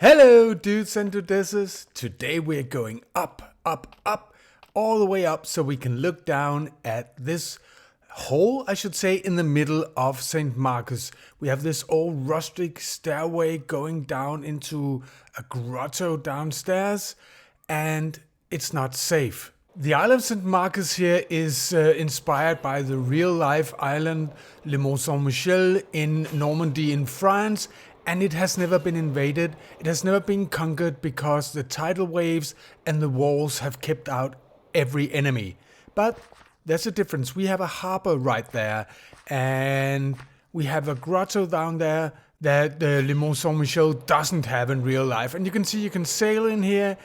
Hello dudes and dudesses. Today we're going up, all the way up so we can look down at this hole, I should say, in the middle of St. Marcus. We have this old rustic stairway going down into a grotto downstairs, and it's not safe. The island of St. Marcus here is inspired by the real-life island Le Mont Saint-Michel in Normandy in France, and it has never been invaded. It has never been conquered because the tidal waves and the walls have kept out every enemy. But there's a difference. We have a harbor right there, and we have a grotto down there that the Le Mont Saint-Michel doesn't have in real life. And you can see you can sail in here,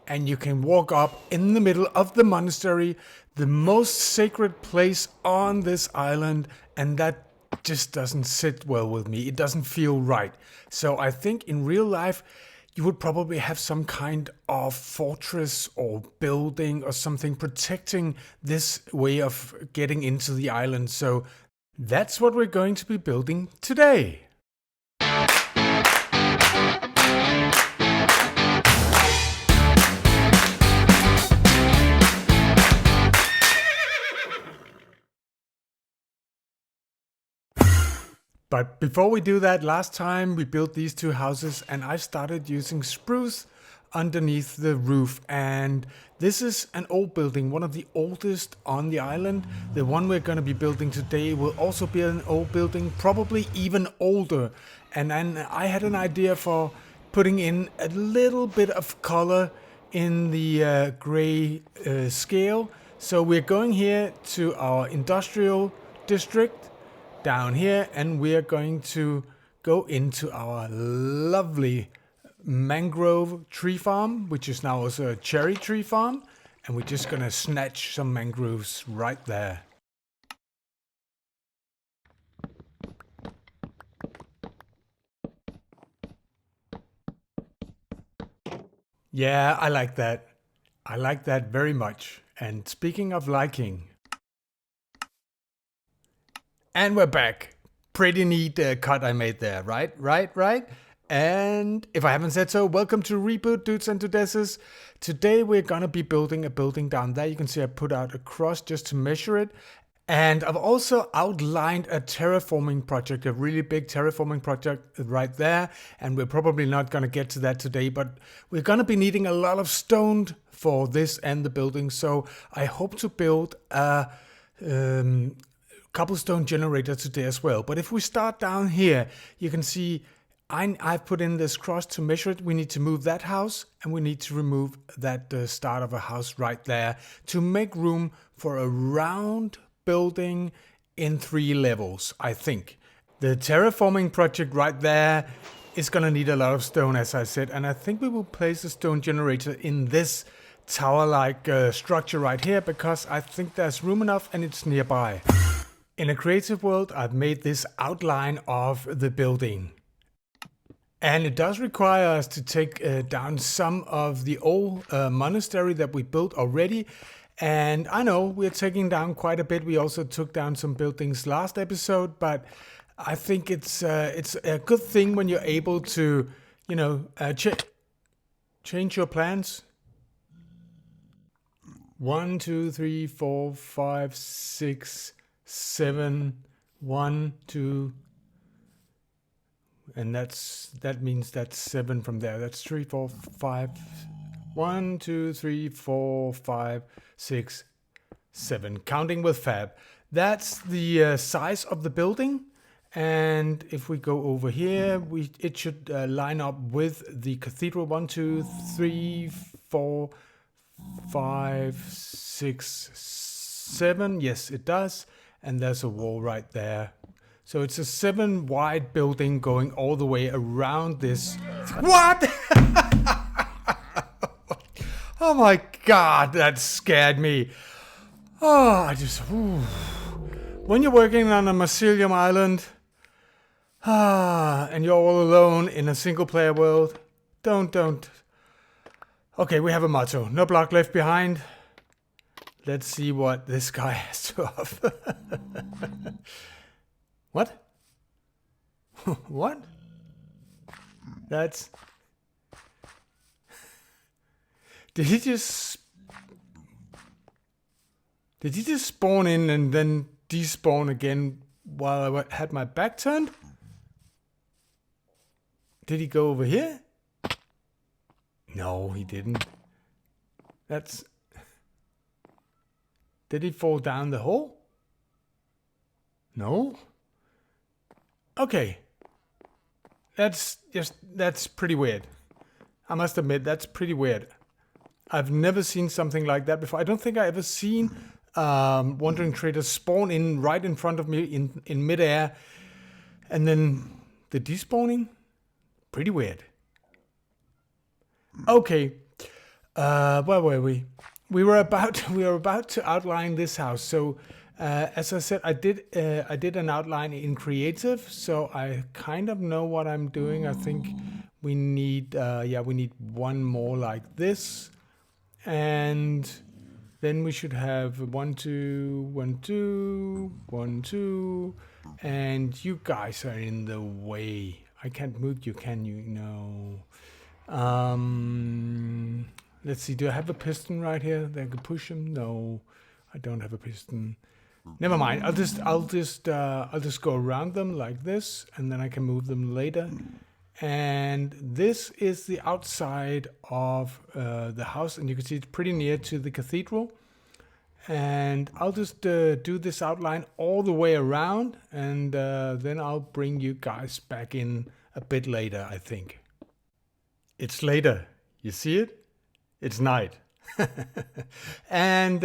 and you can walk up in the middle of the monastery, the most sacred place on this island, and that just doesn't sit well with me. It doesn't feel right. So I think in real life, you would probably have some kind of fortress or building or something protecting this way of getting into the island. So that's what we're going to be building today. But before we do that, last time we built these two houses and I started using spruce underneath the roof, and this is an old building, one of the oldest on the island. The one we're going to be building today will also be an old building, probably even older. And then I had an idea for putting in a little bit of color in the gray scale. So we're going here to our industrial district down here, and we are going to go into our lovely mangrove tree farm, which is now also a cherry tree farm, and we're just gonna snatch some mangroves right there. Yeah, I like that. I like that very much. And speaking of liking, and we're back. Pretty neat cut I made there, right? And if I haven't said so, welcome to Reboot, dudes and dudesses. Today we're gonna be building a building down there. You can see I put out a cross just to measure it. And I've also outlined a terraforming project, a really big terraforming project right there. And we're probably not gonna get to that today, but we're gonna be needing a lot of stone for this and the building. So I hope to build a cobblestone generator today as well. But if we start down here, you can see I've put in this cross to measure it. We need to move that house, and we need to remove that start of a house right there to make room for a round building in 3 levels, I think. The terraforming project right there is gonna need a lot of stone, as I said, and I think we will place a stone generator in this tower-like structure right here because I think there's room enough and it's nearby. In a creative world, I've made this outline of the building. And it does require us to take down some of the old monastery that we built already. And I know we're taking down quite a bit. We also took down some buildings last episode, but I think it's a good thing when you're able to, you know, change your plans. 1, 2, 3, 4, 5, 6, 7, 1, 2, and that means that's 7 from there. That's 3, 4, 5, 1, 2, 3, 4, 5, 6, 7. Counting with fab. That's the size of the building. And if we go over here, it should line up with the cathedral. 1, 2, 3, 4, 5, 6, 7. Yes, it does. And there's a wall right there. So it's a 7 wide building going all the way around this. What? Oh my God, that scared me. Oh, when you're working on a mycelium island, and you're all alone in a single player world, don't. Okay, we have a motto. No block left behind. Let's see what this guy has to offer. What? What? That's Did he just spawn in and then despawn again while I had my back turned? Did he go over here? No, he didn't. Did he fall down the hole? No. Okay. That's pretty weird. I must admit, that's pretty weird. I've never seen something like that before. I don't think I ever seen wandering traders spawn in right in front of me in midair, and then the despawning. Pretty weird. Okay, where were we? We were about to outline this house. So as I said, I did an outline in creative, so I kind of know what I'm doing. I think we need one more like this, and then we should have 1, 2, 1, 2, 1, 2, and you guys are in the way. I can't move you, can you? No. Let's see. Do I have a piston right here that I can push him? No, I don't have a piston. Never mind. I'll just go around them like this, and then I can move them later. And this is the outside of the house, and you can see it's pretty near to the cathedral. And I'll just do this outline all the way around, and then I'll bring you guys back in a bit later, I think. It's later. You see it? It's night. And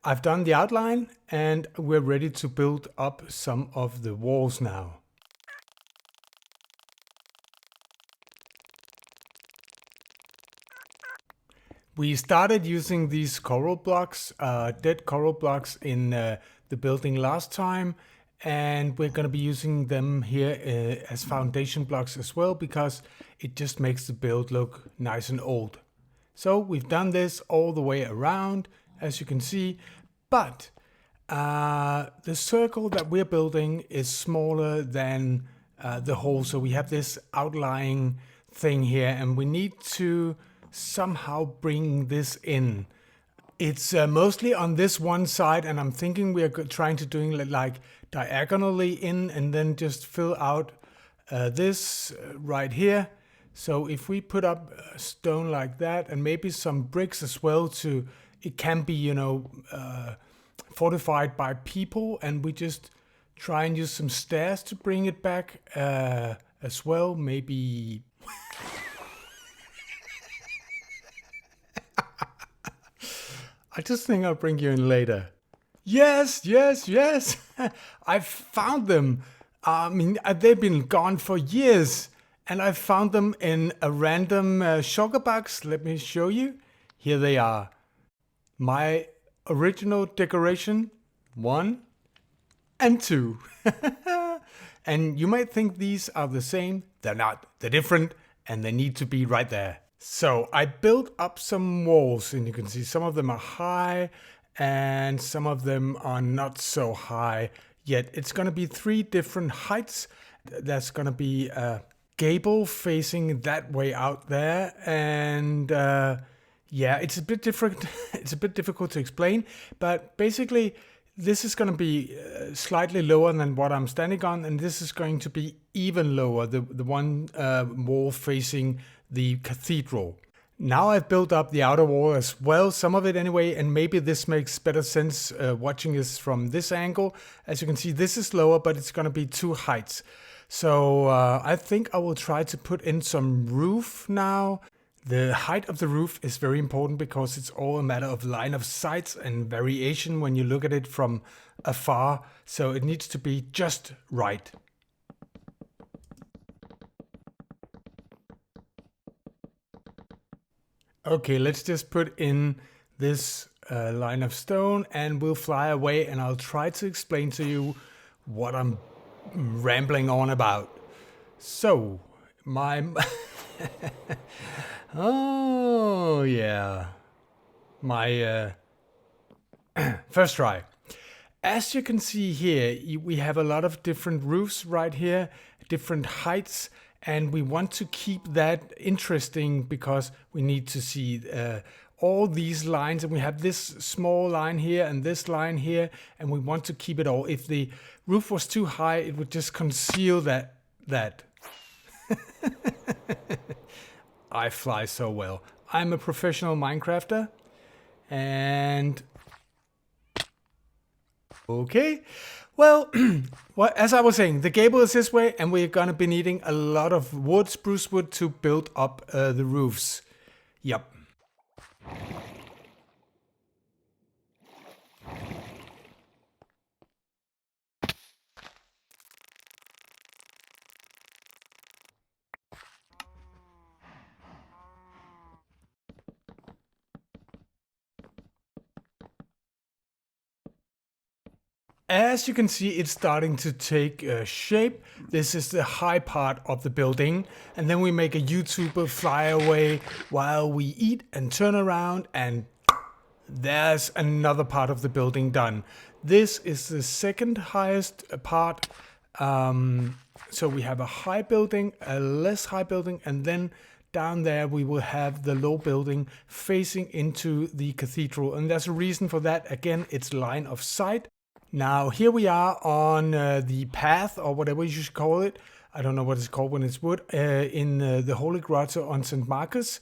I've done the outline, and we're ready to build up some of the walls now. We started using these coral blocks, dead coral blocks in the building last time, and we're going to be using them here as foundation blocks as well, because it just makes the build look nice and old. So we've done this all the way around, as you can see, but the circle that we're building is smaller than the hole, so we have this outlying thing here, and we need to somehow bring this in. It's mostly on this one side, and I'm thinking we are trying to doing like diagonally in, and then just fill out this right here. So if we put up stone like that, and maybe some bricks as well, it can be, you know, fortified by people, and we just try and use some stairs to bring it back as well. Maybe I just think I'll bring you in later. Yes, yes, yes. I found them. I mean, they've been gone for years, and I found them in a random sugar box. Let me show you. Here they are. My original decoration, 1 and 2. And you might think these are the same. They're not. They're different, and they need to be right there. So I built up some walls, and you can see some of them are high and some of them are not so high yet. It's going to be 3 different heights. That's going to be a gable facing that way out there, and yeah, it's a bit different. It's a bit difficult to explain, but basically this is going to be slightly lower than what I'm standing on, and this is going to be even lower, the one wall facing the cathedral. Now I've built up the outer wall as well, some of it anyway, and maybe this makes better sense watching this from this angle. As you can see, this is lower, but it's going to be 2 heights. So I think I will try to put in some roof now. The height of the roof is very important because it's all a matter of line of sight and variation when you look at it from afar. So it needs to be just right. Okay, let's just put in this line of stone and we'll fly away, and I'll try to explain to you what I'm rambling on about. So, oh yeah, my first try. As you can see here, we have a lot of different roofs right here, different heights, and we want to keep that interesting because we need to see all these lines, and we have this small line here and this line here, and we want to keep it all. If the roof was too high, it would just conceal that. I fly so well. I'm a professional Minecrafter, and okay. Well, as I was saying, the gable is this way, and we're gonna be needing a lot of wood, spruce wood, to build up the roofs. Yep. As you can see, it's starting to take shape. This is the high part of the building. And then we make a YouTuber fly away while we eat and turn around, and there's another part of the building done. This is the second highest part. So we have a high building, a less high building, and then down there we will have the low building facing into the cathedral. And there's a reason for that. Again, it's line of sight. Now here we are on the path, or whatever you should call it. I don't know what it's called when it's wood, in the Holy Grotto on St. Marcus.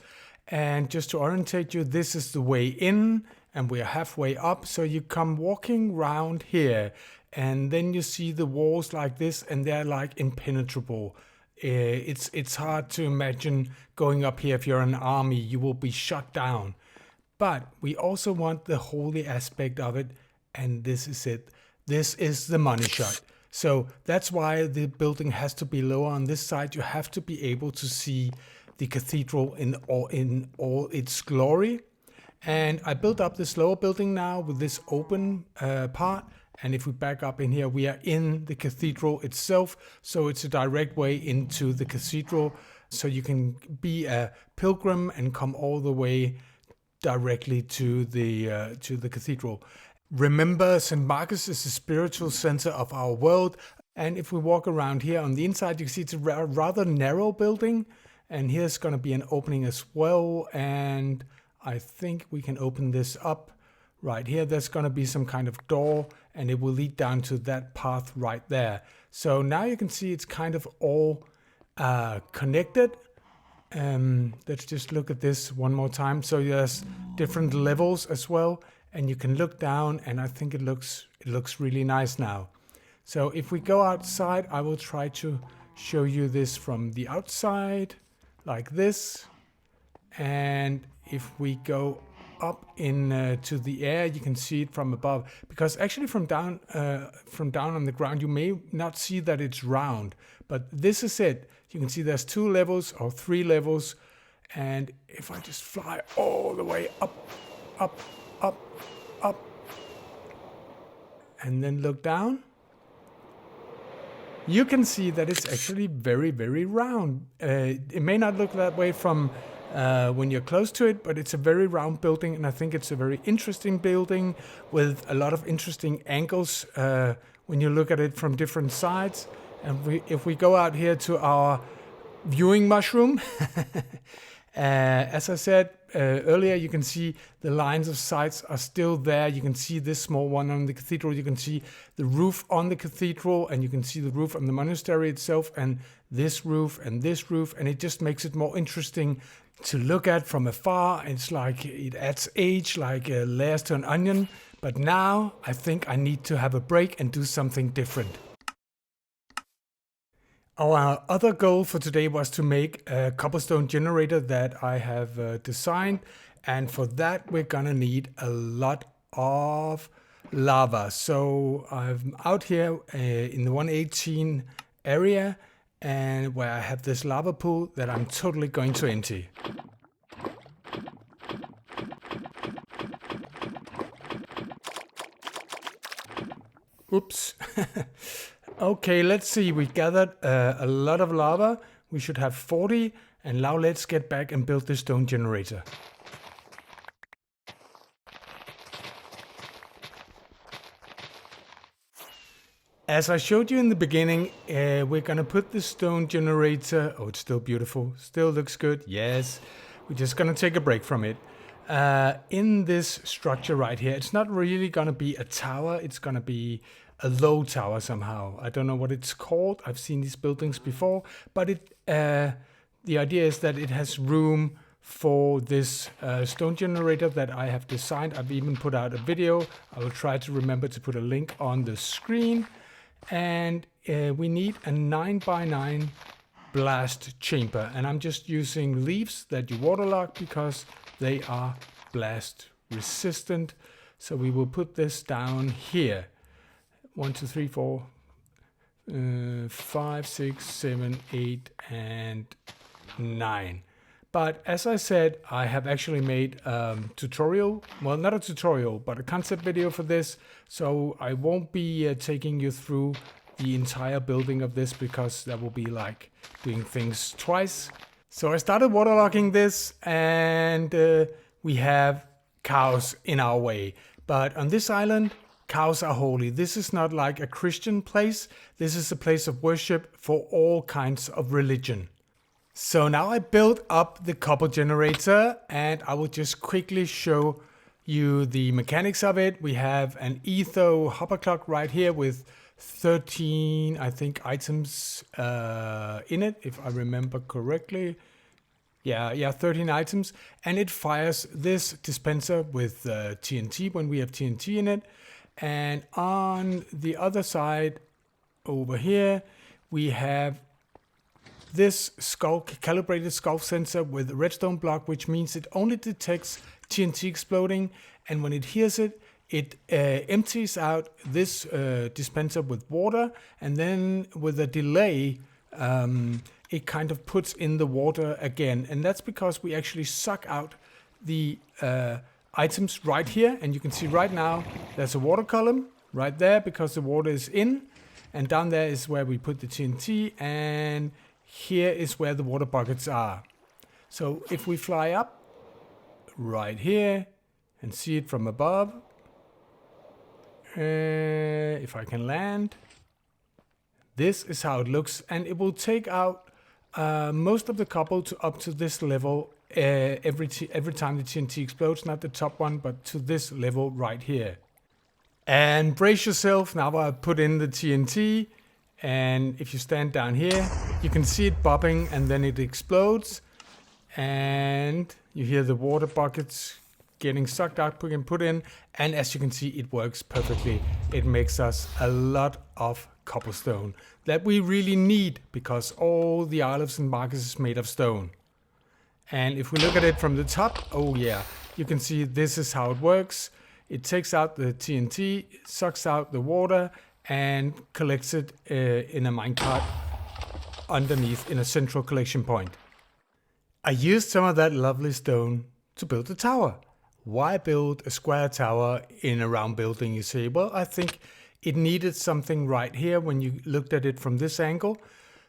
And just to orientate you, this is the way in, and we're halfway up. So you come walking round here, and then you see the walls like this, and they're like impenetrable. It's hard to imagine going up here. If you're an army, you will be shut down. But we also want the holy aspect of it, and this is it. This is the money shot. So that's why the building has to be lower on this side. You have to be able to see the cathedral in all its glory. And I built up this lower building now with this open part. And if we back up in here, we are in the cathedral itself. So it's a direct way into the cathedral. So you can be a pilgrim and come all the way directly to the cathedral. Remember, St. Marcus is the spiritual center of our world. And if we walk around here on the inside, you can see it's a rather narrow building. And here's going to be an opening as well. And I think we can open this up right here. There's going to be some kind of door, and it will lead down to that path right there. So now you can see it's kind of all connected. Let's just look at this one more time. So there's different levels as well. And you can look down, and I think it looks really nice now. So if we go outside, I will try to show you this from the outside, like this. And if we go up to the air, you can see it from above. Because actually from down on the ground, you may not see that it's round. But this is it. You can see there's 2 levels or 3 levels. And if I just fly all the way up, up, and then look down, you can see that it's actually very, very round. It may not look that way from when you're close to it, but it's a very round building, and I think it's a very interesting building with a lot of interesting angles when you look at it from different sides. And if we go out here to our viewing mushroom, as I said earlier, you can see the lines of sights are still there. You can see this small one on the cathedral. You can see the roof on the cathedral, and you can see the roof on the monastery itself, and this roof, and it just makes it more interesting to look at from afar. It's like it adds age, like layers to an onion. But now I think I need to have a break and do something different. Our other goal for today was to make a cobblestone generator that I have designed, and for that we're gonna need a lot of lava. So I'm out here in the 118 area, and where I have this lava pool that I'm totally going to empty. Oops. Okay, let's see. We gathered a lot of lava. We should have 40. And now let's get back and build this stone generator. As I showed you in the beginning, we're going to put the stone generator... Oh, it's still beautiful. Still looks good. Yes. We're just going to take a break from it. in this structure right here. It's not really going to be a tower. It's going to be a low tower somehow. I don't know what it's called. I've seen these buildings before, but the idea is that it has room for this stone generator that I have designed. I've even put out a video. I will try to remember to put a link on the screen. And we need a 9x9 blast chamber, and I'm just using leaves that you waterlog because they are blast resistant. So we will put this down here. 1, 2, 3, 4, 5, 6, 7, 8, and 9. But as I said, I have actually made a tutorial, well, not a tutorial, but a concept video for this. So I won't be taking you through the entire building of this because that will be like doing things twice. So I started waterlogging this, and we have cows in our way. But on this island, cows are holy. This is not like a Christian place. This is a place of worship for all kinds of religion. So now I built up the cobble generator, and I will just quickly show you the mechanics of it. We have an etho hopper clock right here with 13, I think, items in it, if I remember correctly. Yeah, 13 items. And it fires this dispenser with TNT when we have TNT in it. And on the other side over here, we have this calibrated skull sensor with a redstone block, which means it only detects TNT exploding, and when it hears it, it empties out this dispenser with water, and then with a delay, it kind of puts in the water again. And that's because we actually suck out the items right here, and you can see right now there's a water column right there because the water is in, and down there is where we put the TNT, and here is where the water buckets are. So if we fly up right here and see it from above, if I can land, this is how it looks, and it will take out most of the cobble to up to this level every time the TNT explodes, not the top one, but to this level right here. And brace yourself, now I put in the TNT, and if you stand down here, you can see it bobbing, and then it explodes, and you hear the water buckets getting sucked out, put in, and as you can see, it works perfectly. It makes us a lot of cobblestone that we really need because all the Isle of St. Marcus is made of stone. And if we look at it from the top, oh yeah, you can see this is how it works. It takes out the TNT, sucks out the water, and collects it in a minecart underneath in a central collection point. I used some of that lovely stone to build a tower. Why build a square tower in a round building, you say? Well, I think it needed something right here when you looked at it from this angle.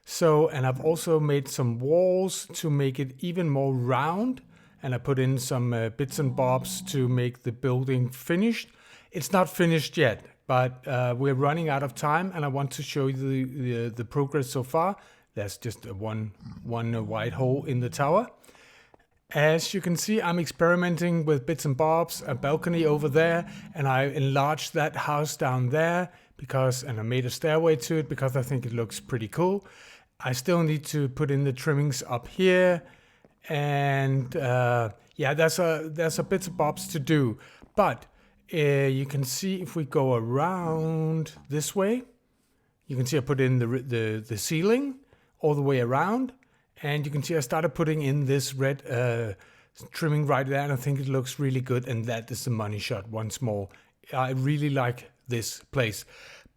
So, and I've also made some walls to make it even more round. And I put in some bits and bobs to make the building finished. It's not finished yet, but we're running out of time, and I want to show you the progress so far. There's just one white hole in the tower. As you can see, I'm experimenting with bits and bobs, a balcony over there, and I enlarged that house down there and I made a stairway to it because I think it looks pretty cool. I still need to put in the trimmings up here, and yeah, there's a bits and bobs to do. But you can see if we go around this way, you can see I put in the ceiling all the way around. And you can see I started putting in this red trimming right there, and I think it looks really good, and that is the money shot once more. I really like this place.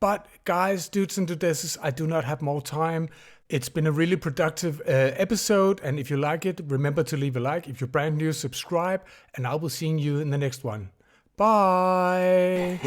But guys, dudes and dudesses, I do not have more time. It's been a really productive episode, and if you like it, remember to leave a like. If you're brand new, subscribe, and I will see you in the next one. Bye!